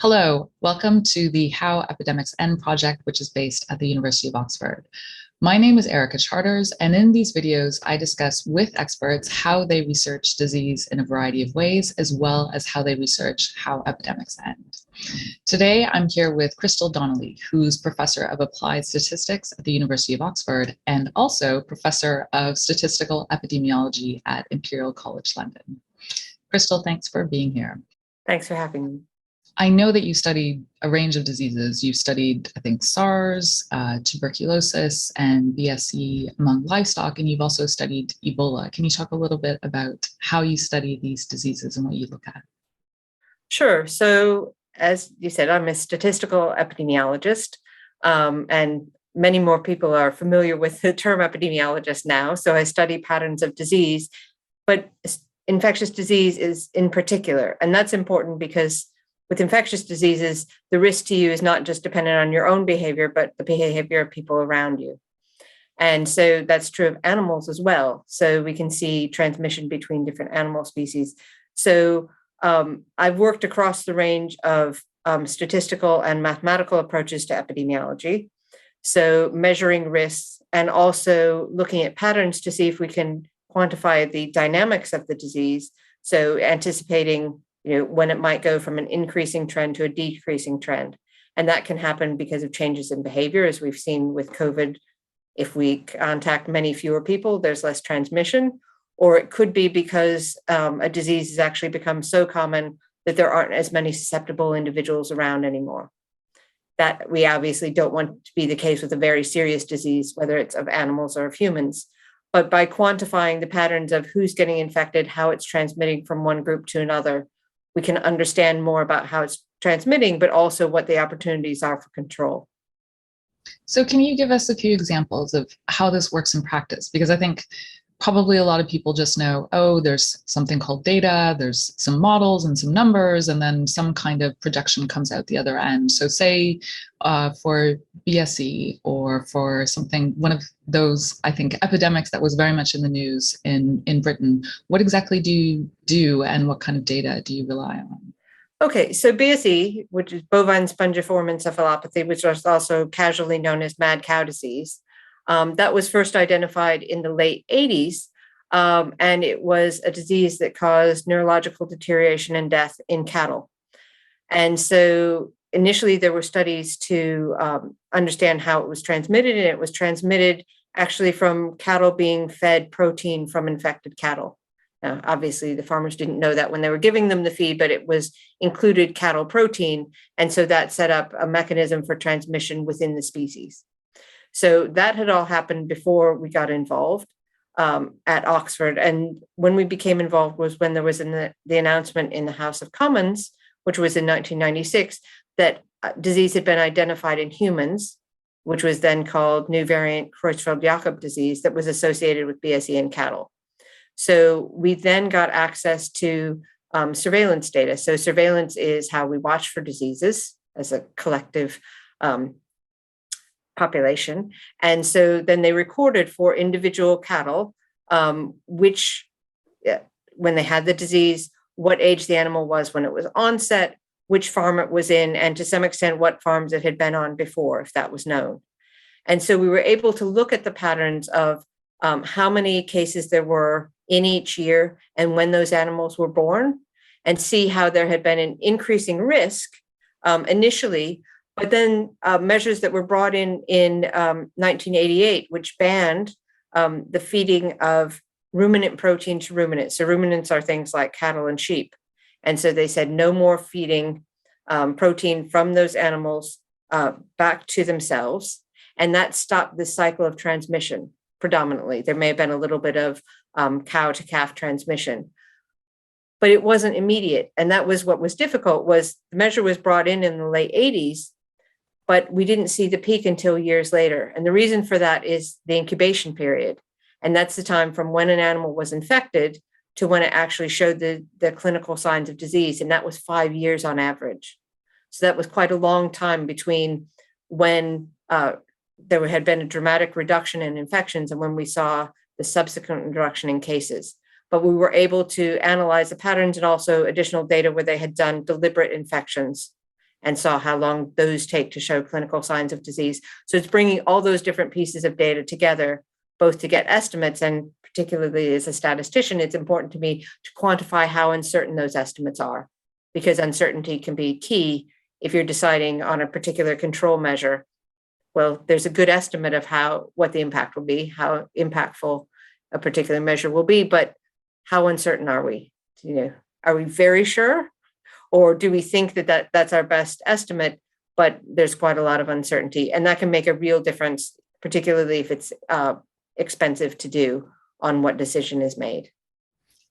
Hello, welcome to the How Epidemics End project, which is based at the University of Oxford. My name is Erica Charters, and in these videos, I discuss with experts how they research disease in a variety of ways, as well as how they research how epidemics end. Today, I'm here with Christl Donnelly, who's Professor of Applied Statistics at the University of Oxford, and also Professor of Statistical Epidemiology at Imperial College London. Christl, thanks for being here. Thanks for having me. I know that you studied a range of diseases. You studied, I think, SARS, tuberculosis, and BSE among livestock, and you've also studied Ebola. Can you talk a little bit about how you study these diseases and what you look at? Sure. So, as you said, I'm a statistical epidemiologist, and many more people are familiar with the term epidemiologist now. So I study patterns of disease, but infectious disease is in particular, and that's important because with infectious diseases, the risk to you is not just dependent on your own behavior, but the behavior of people around you. And so that's true of animals as well. So we can see transmission between different animal species. So I've worked across the range of statistical and mathematical approaches to epidemiology. So measuring risks and also looking at patterns to see if we can quantify the dynamics of the disease. So anticipating when it might go from an increasing trend to a decreasing trend. And that can happen because of changes in behavior, as we've seen with COVID. If we contact many fewer people, there's less transmission. Or it could be because a disease has actually become so common that there aren't as many susceptible individuals around anymore. That we obviously don't want to be the case with a very serious disease, whether it's of animals or of humans. But by quantifying the patterns of who's getting infected, how it's transmitting from one group to another, we can understand more about how it's transmitting, but also what the opportunities are for control. So can you give us a few examples of how this works in practice? Because I think probably a lot of people just know, oh, there's something called data, there's some models and some numbers, and then some kind of projection comes out the other end. So say for BSE or for something, one of those, I think, epidemics that was very much in the news in Britain, what exactly do you do and what kind of data do you rely on? Okay, so BSE, which is bovine spongiform encephalopathy, which was also casually known as mad cow disease, that was first identified in the late 80s, and it was a disease that caused neurological deterioration and death in cattle. And so initially there were studies to understand how it was transmitted, and it was transmitted actually from cattle being fed protein from infected cattle. Now, obviously, the farmers didn't know that when they were giving them the feed, but it was included cattle protein, and so that set up a mechanism for transmission within the species. So that had all happened before we got involved at Oxford. And when we became involved was when there was the announcement in the House of Commons, which was in 1996, that disease had been identified in humans, which was then called new variant Creutzfeldt-Jakob disease that was associated with BSE in cattle. So we then got access to surveillance data. So surveillance is how we watch for diseases as a collective population. And so then they recorded for individual cattle, when they had the disease, what age the animal was when it was onset, which farm it was in, and to some extent, what farms it had been on before, if that was known. And so we were able to look at the patterns of how many cases there were in each year and when those animals were born, and see how there had been an increasing risk initially. But then measures that were brought in 1988, which banned the feeding of ruminant protein to ruminants. So ruminants are things like cattle and sheep. And so they said no more feeding protein from those animals back to themselves. And that stopped the cycle of transmission predominantly. There may have been a little bit of cow to calf transmission, but it wasn't immediate. And that was what was difficult, was the measure was brought in the late 80s, but we didn't see the peak until years later. And the reason for that is the incubation period. And that's the time from when an animal was infected to when it actually showed the clinical signs of disease. And that was 5 years on average. So that was quite a long time between when there had been a dramatic reduction in infections and when we saw the subsequent reduction in cases. But we were able to analyze the patterns and also additional data where they had done deliberate infections and saw how long those take to show clinical signs of disease. So it's bringing all those different pieces of data together, both to get estimates, and particularly as a statistician, it's important to me to quantify how uncertain those estimates are, because uncertainty can be key if you're deciding on a particular control measure. Well, there's a good estimate of what the impact will be, how impactful a particular measure will be, but how uncertain are we? Are we very sure? Or do we think that that's our best estimate, but there's quite a lot of uncertainty? And that can make a real difference, particularly if it's expensive to do, on what decision is made.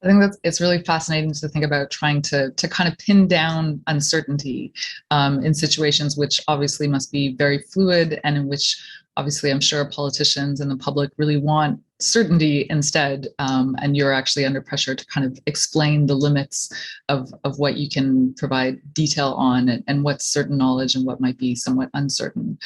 I think it's really fascinating to think about trying to kind of pin down uncertainty in situations which obviously must be very fluid, and in which obviously I'm sure politicians and the public really want certainty instead. And you're actually under pressure to kind of explain the limits of what you can provide detail on, and what's certain knowledge and what might be somewhat uncertain.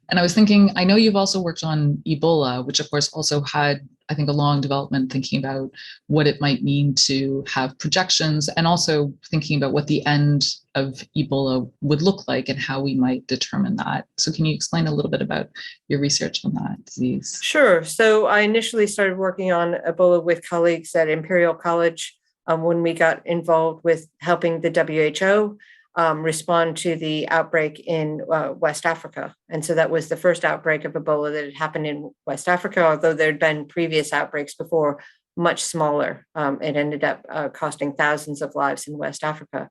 And I was thinking, I know you've also worked on Ebola, which of course also had, I think, a long development thinking about what it might mean to have projections, and also thinking about what the end of Ebola would look like and how we might determine that. So can you explain a little bit about your research on that disease? Sure. So I initially started working on Ebola with colleagues at Imperial College when we got involved with helping the WHO respond to the outbreak in West Africa. And so that was the first outbreak of Ebola that had happened in West Africa, although there'd been previous outbreaks before, much smaller. It ended up costing thousands of lives in West Africa.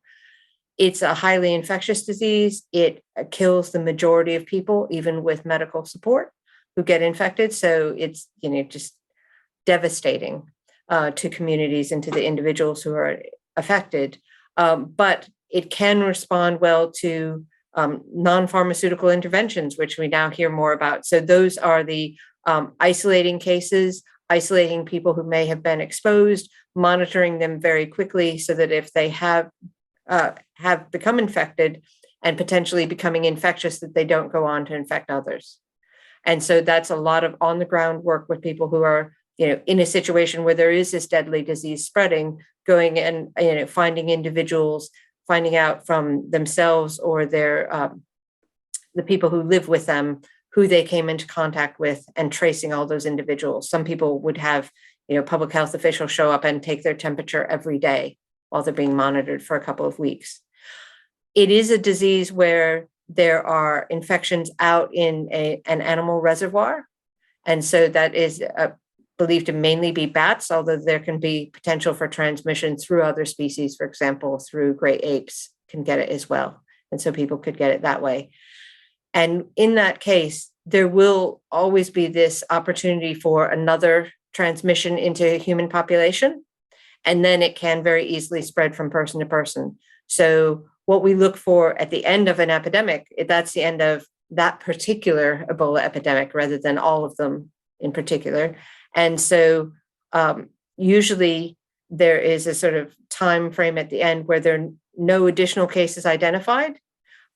It's a highly infectious disease. It kills the majority of people, even with medical support, who get infected. So it's just devastating to communities and to the individuals who are affected. But it can respond well to non-pharmaceutical interventions, which we now hear more about. So those are the isolating cases, isolating people who may have been exposed, monitoring them very quickly so that if they have become infected and potentially becoming infectious, that they don't go on to infect others. And so that's a lot of on-the-ground work with people who are in a situation where there is this deadly disease spreading, going and finding individuals, finding out from themselves or the people who live with them who they came into contact with, and tracing all those individuals. Some people would have public health officials show up and take their temperature every day while they're being monitored for a couple of weeks. It is a disease where there are infections out in an animal reservoir. And so that is believed to mainly be bats, although there can be potential for transmission through other species. For example, through gray apes can get it as well. And so people could get it that way. And in that case, there will always be this opportunity for another transmission into a human population. And then it can very easily spread from person to person. So what we look for at the end of an epidemic, that's the end of that particular Ebola epidemic rather than all of them in particular. And so usually there is a sort of time frame at the end where there are no additional cases identified,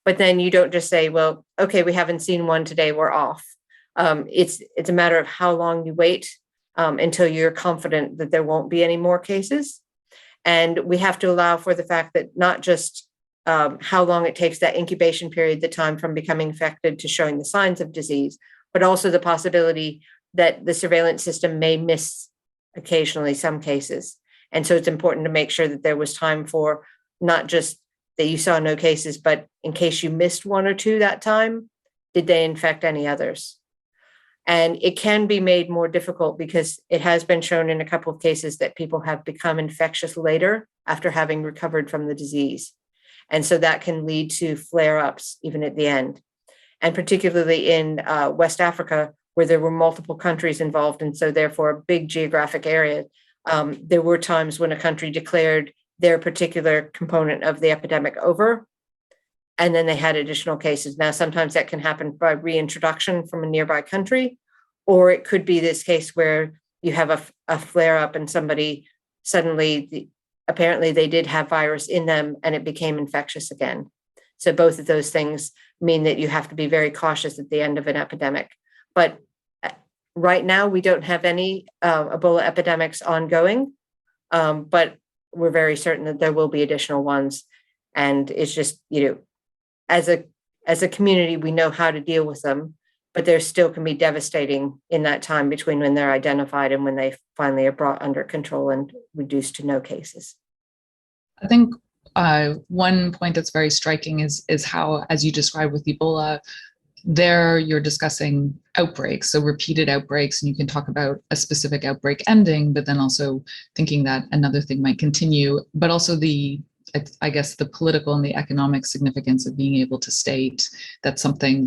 but then you don't just say, well, okay, we haven't seen one today, we're off. It's a matter of how long you wait until you're confident that there won't be any more cases. And we have to allow for the fact that not just how long it takes, that incubation period, the time from becoming infected to showing the signs of disease, but also the possibility that the surveillance system may miss occasionally some cases. And so it's important to make sure that there was time for not just that you saw no cases, but in case you missed one or two that time, did they infect any others? And it can be made more difficult because it has been shown in a couple of cases that people have become infectious later after having recovered from the disease. And so that can lead to flare-ups even at the end. And particularly in West Africa, where there were multiple countries involved, and so therefore a big geographic area, there were times when a country declared their particular component of the epidemic over, and then they had additional cases. Now, sometimes that can happen by reintroduction from a nearby country, or it could be this case where you have a flare-up and somebody suddenly, apparently they did have virus in them and it became infectious again. So both of those things mean that you have to be very cautious at the end of an epidemic. But right now, we don't have any Ebola epidemics ongoing, but we're very certain that there will be additional ones. And it's just, as a community, we know how to deal with them, but there still can be devastating in that time between when they're identified and when they finally are brought under control and reduced to no cases. I think one point that's very striking is how, as you described with Ebola, there you're discussing outbreaks, so repeated outbreaks, and you can talk about a specific outbreak ending, but then also thinking that another thing might continue, but also I guess the political and the economic significance of being able to state that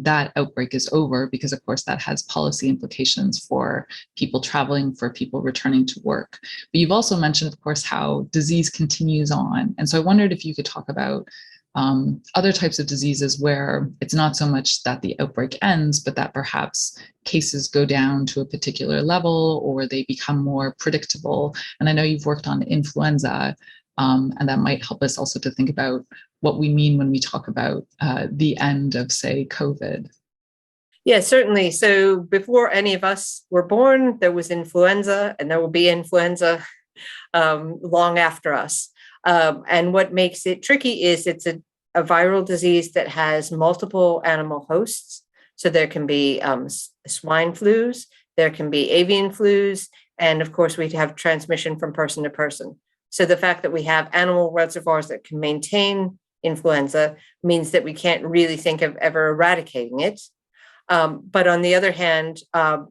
that outbreak is over, because of course that has policy implications for people traveling, for people returning to work. But you've also mentioned, of course, how disease continues on. And so I wondered if you could talk about other types of diseases where it's not so much that the outbreak ends, but that perhaps cases go down to a particular level or they become more predictable. And I know you've worked on influenza, and that might help us also to think about what we mean when we talk about the end of, say, COVID. Yeah, certainly. So before any of us were born, there was influenza, and there will be influenza long after us. And what makes it tricky is it's a viral disease that has multiple animal hosts. So there can be swine flus, there can be avian flus, and of course we have transmission from person to person. So the fact that we have animal reservoirs that can maintain influenza means that we can't really think of ever eradicating it. But on the other hand,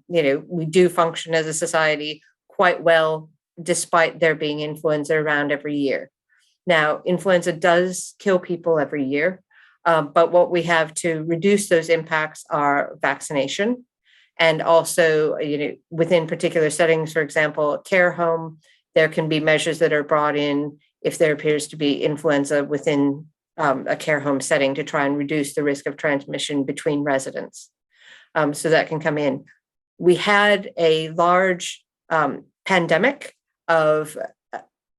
we do function as a society quite well, despite there being influenza around every year. Now, influenza does kill people every year, but what we have to reduce those impacts are vaccination. And also, within particular settings, for example, a care home, there can be measures that are brought in if there appears to be influenza within a care home setting to try and reduce the risk of transmission between residents. So that can come in. We had a large pandemic of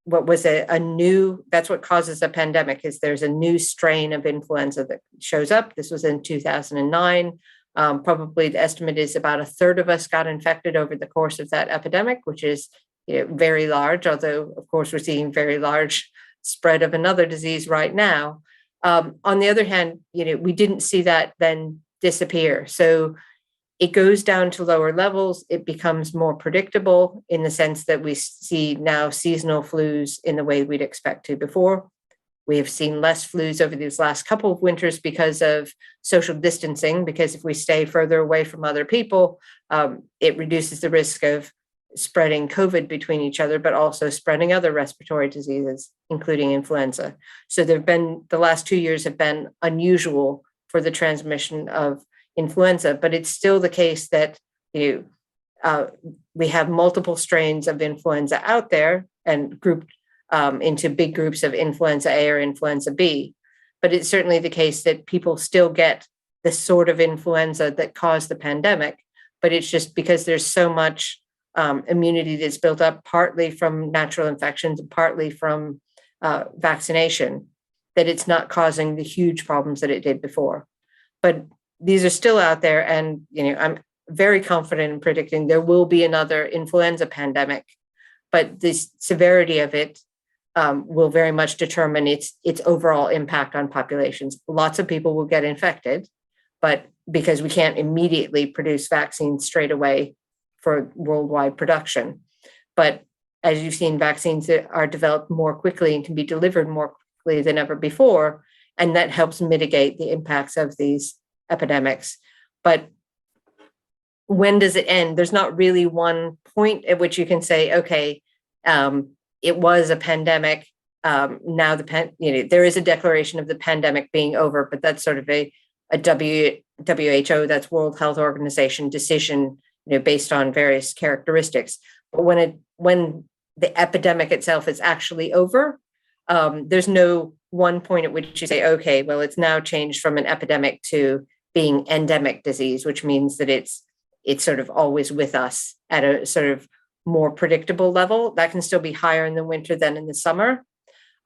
what was that's what causes a pandemic, is there's a new strain of influenza that shows up. This was in 2009. Probably the estimate is about a third of us got infected over the course of that epidemic, which is very large, although of course we're seeing very large spread of another disease right now. On the other hand, we didn't see that then disappear. So it goes down to lower levels. It becomes more predictable in the sense that we see now seasonal flus in the way we'd expect to before. We have seen less flus over these last couple of winters because of social distancing, because if we stay further away from other people, it reduces the risk of spreading COVID between each other, but also spreading other respiratory diseases, including influenza. So the last 2 years have been unusual for the transmission of influenza, but it's still the case that we have multiple strains of influenza out there and grouped into big groups of influenza A or influenza B. But it's certainly the case that people still get the sort of influenza that caused the pandemic, but it's just because there's so much immunity that's built up, partly from natural infections and partly from vaccination, that it's not causing the huge problems that it did before. But these are still out there, and I'm very confident in predicting there will be another influenza pandemic, but the severity of it will very much determine its overall impact on populations. Lots of people will get infected, but because we can't immediately produce vaccines straight away for worldwide production. But as you've seen, vaccines are developed more quickly and can be delivered more quickly than ever before, and that helps mitigate the impacts of these epidemics. But when does it end? There's not really one point at which you can say, okay, it was a pandemic. Now there is a declaration of the pandemic being over, but that's sort of a WHO, that's World Health Organization decision, based on various characteristics. But when the epidemic itself is actually over, there's no one point at which you say, okay, well, it's now changed from an epidemic to being endemic disease, which means that it's sort of always with us at a sort of more predictable level. That can still be higher in the winter than in the summer.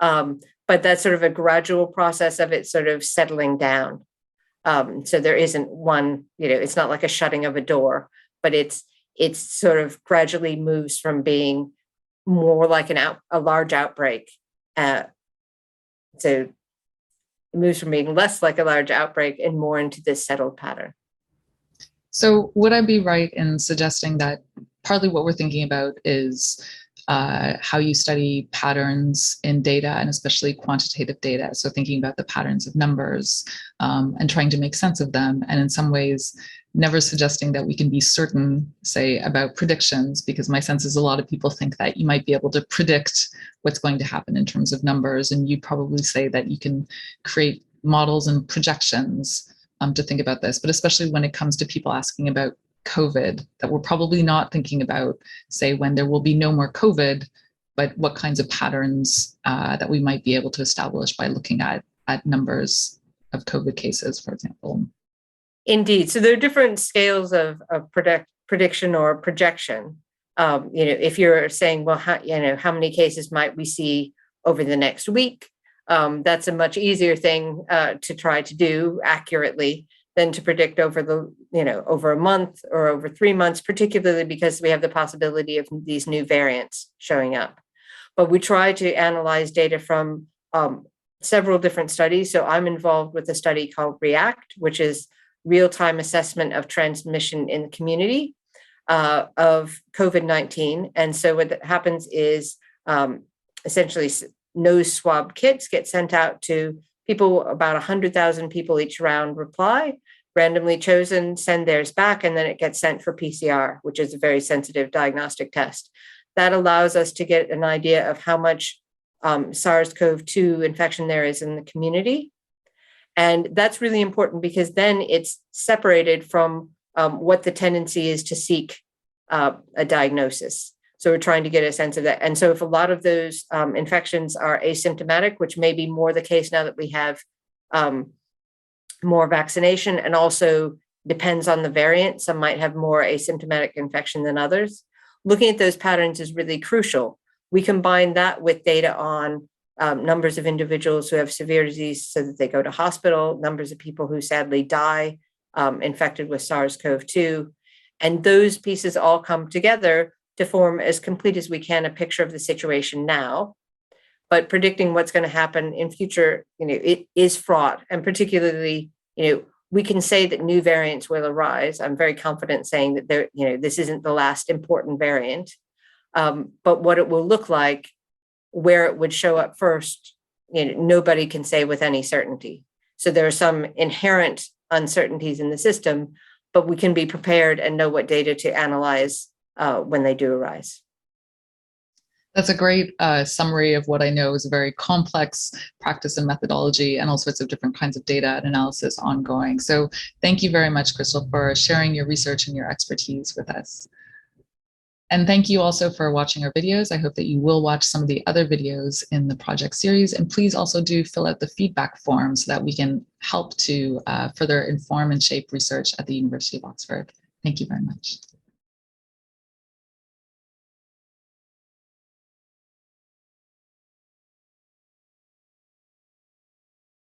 But that's sort of a gradual process of it sort of settling down. So there isn't one, it's not like a shutting of a door, but it's sort of gradually moves from being more like a large outbreak to moves from being less like a large outbreak and more into this settled pattern. So would I be right in suggesting that partly what we're thinking about is how you study patterns in data, and especially quantitative data? So thinking about the patterns of numbers and trying to make sense of them, and in some ways never suggesting that we can be certain, say, about predictions, because my sense is a lot of people think that you might be able to predict what's going to happen in terms of numbers, and you'd probably say that you can create models and projections to think about this. But especially when it comes to people asking about COVID, that we're probably not thinking about, say, when there will be no more COVID, but what kinds of patterns that we might be able to establish by looking at numbers of COVID cases, for example. Indeed. So there are different scales of prediction or projection. If you're saying, well, how many cases might we see over the next week? That's a much easier thing to try to do accurately than to predict over over a month or over 3 months, particularly because we have the possibility of these new variants showing up. But we try to analyze data from several different studies. So I'm involved with a study called REACT, which is real-time assessment of transmission in the community of COVID-19. And so what happens is essentially nose swab kits get sent out to people, about 100,000 people each round reply, randomly chosen, send theirs back, and then it gets sent for PCR, which is a very sensitive diagnostic test. That allows us to get an idea of how much SARS-CoV-2 infection there is in the community. And that's really important because then it's separated from what the tendency is to seek a diagnosis. So we're trying to get a sense of that. And so if a lot of those infections are asymptomatic, which may be more the case now that we have more vaccination, and also depends on the variant, some might have more asymptomatic infection than others. Looking at those patterns is really crucial. We combine that with data on numbers of individuals who have severe disease so that they go to hospital, numbers of people who sadly die infected with SARS-CoV-2. And those pieces all come together to form as complete as we can a picture of the situation now. But predicting what's going to happen in future, it is fraught. And particularly, we can say that new variants will arise. I'm very confident saying that this isn't the last important variant. But what it will look like, where it would show up first, nobody can say with any certainty. So there are some inherent uncertainties in the system, but we can be prepared and know what data to analyze when they do arise. That's a great summary of what I know is a very complex practice and methodology, and all sorts of different kinds of data and analysis ongoing. So thank you very much, Christl, for sharing your research and your expertise with us. And thank you also for watching our videos. I hope that you will watch some of the other videos in the project series. And please also do fill out the feedback form so that we can help to further inform and shape research at the University of Oxford. Thank you very much.